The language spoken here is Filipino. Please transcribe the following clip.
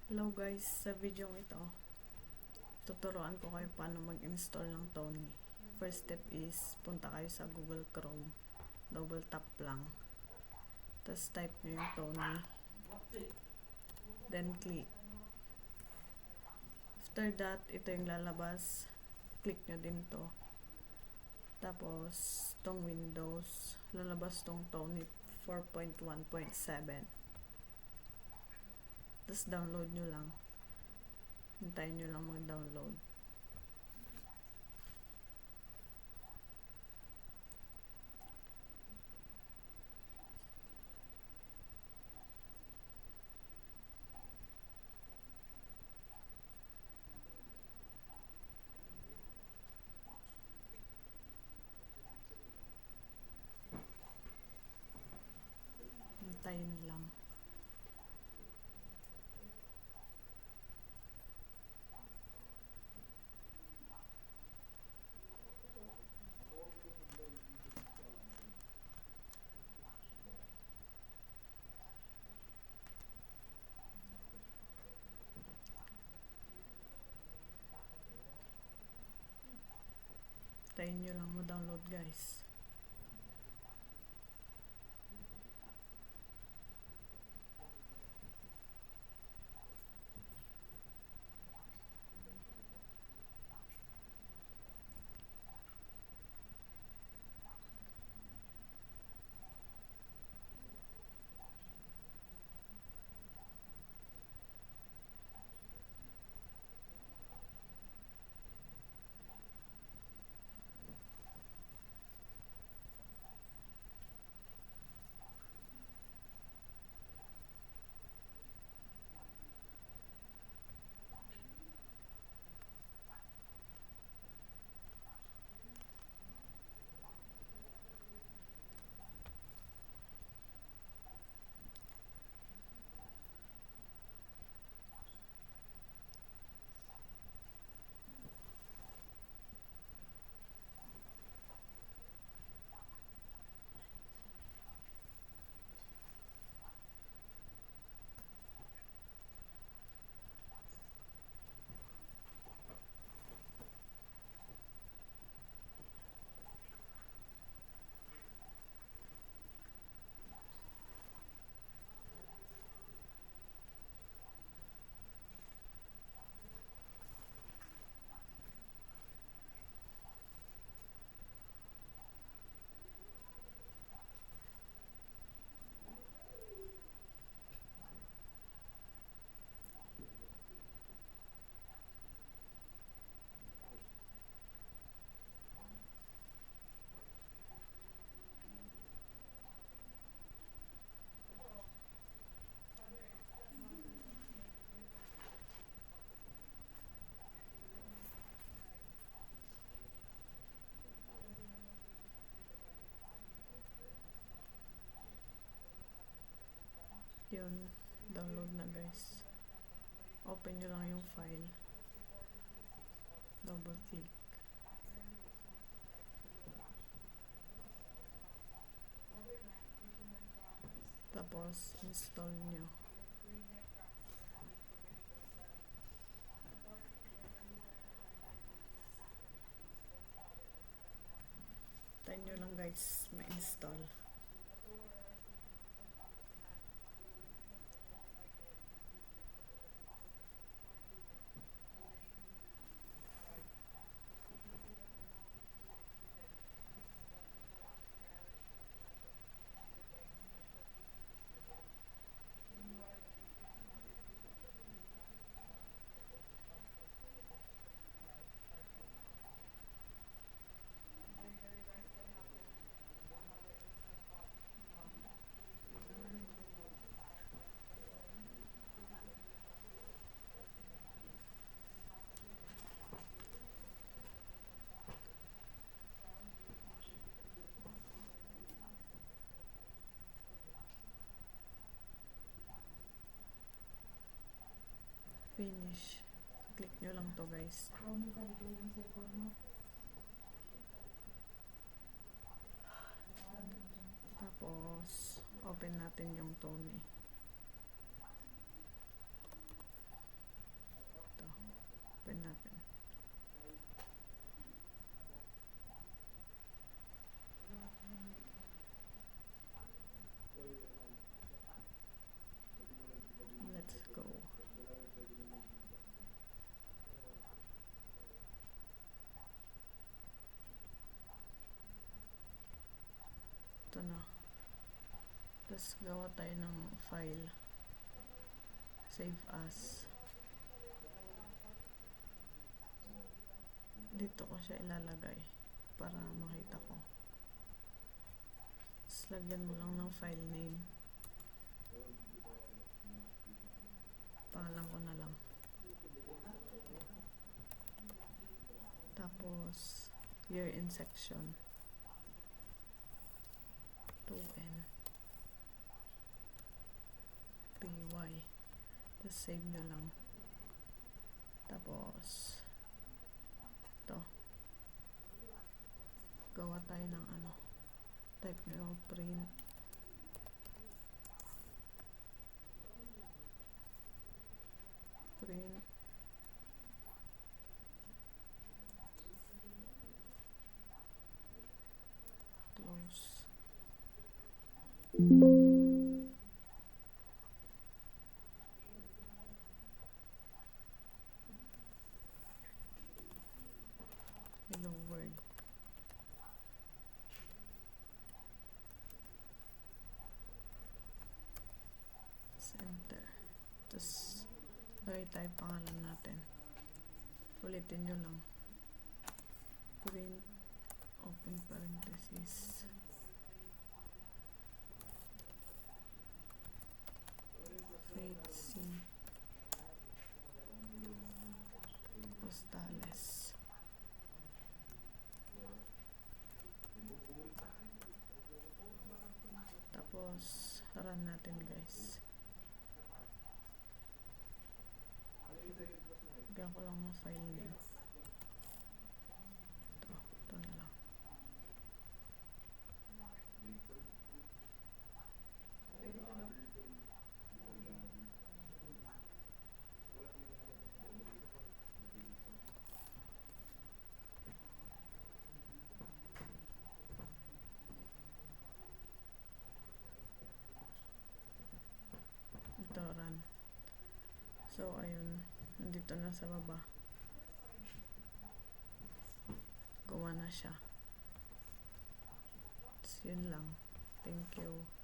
Hello guys, sa video ito, tuturuan ko kayo paano mag-install ng Tony. First step is, punta kayo sa Google Chrome, double tap lang, tapos type nyo yung Tony, then click. After that, ito yung lalabas, click nyo din to. Tapos, tong Windows, lalabas tong Tony 4.1.7. Tapos download nyo lang. Hintayin nyo lang mag-download. Hintayin lang. Hintayin nyo lang ma-download guys. Yun, download na guys. Open nyo lang yung file. Double click. Tapos, install nyo. Hintayin nyo lang guys, ma-install. Finish. Click nyo lang to guys. Tapos, open natin yung Tony. Tapos gawa tayo ng file. Save as. Dito ko siya ilalagay para makita ko. Tapos lagyan mo lang ng file name. Pangalan ko na lang. Tapos year in section 2N PY. Tapos save nyo lang. Tapos ito, gawa tayo ng ano, type nyo print close. Hello world. Center. Tapos lagay tayo pangalan natin. Ulitin nyo lang. Print, open parenthesis, Faith C. Postales. Tapos run natin guys. Lagyan ko lang ng file name. Ito na lang. Ito run. So ayun, nandito na sa baba. Gawa na siya. Yun lang. Thank you.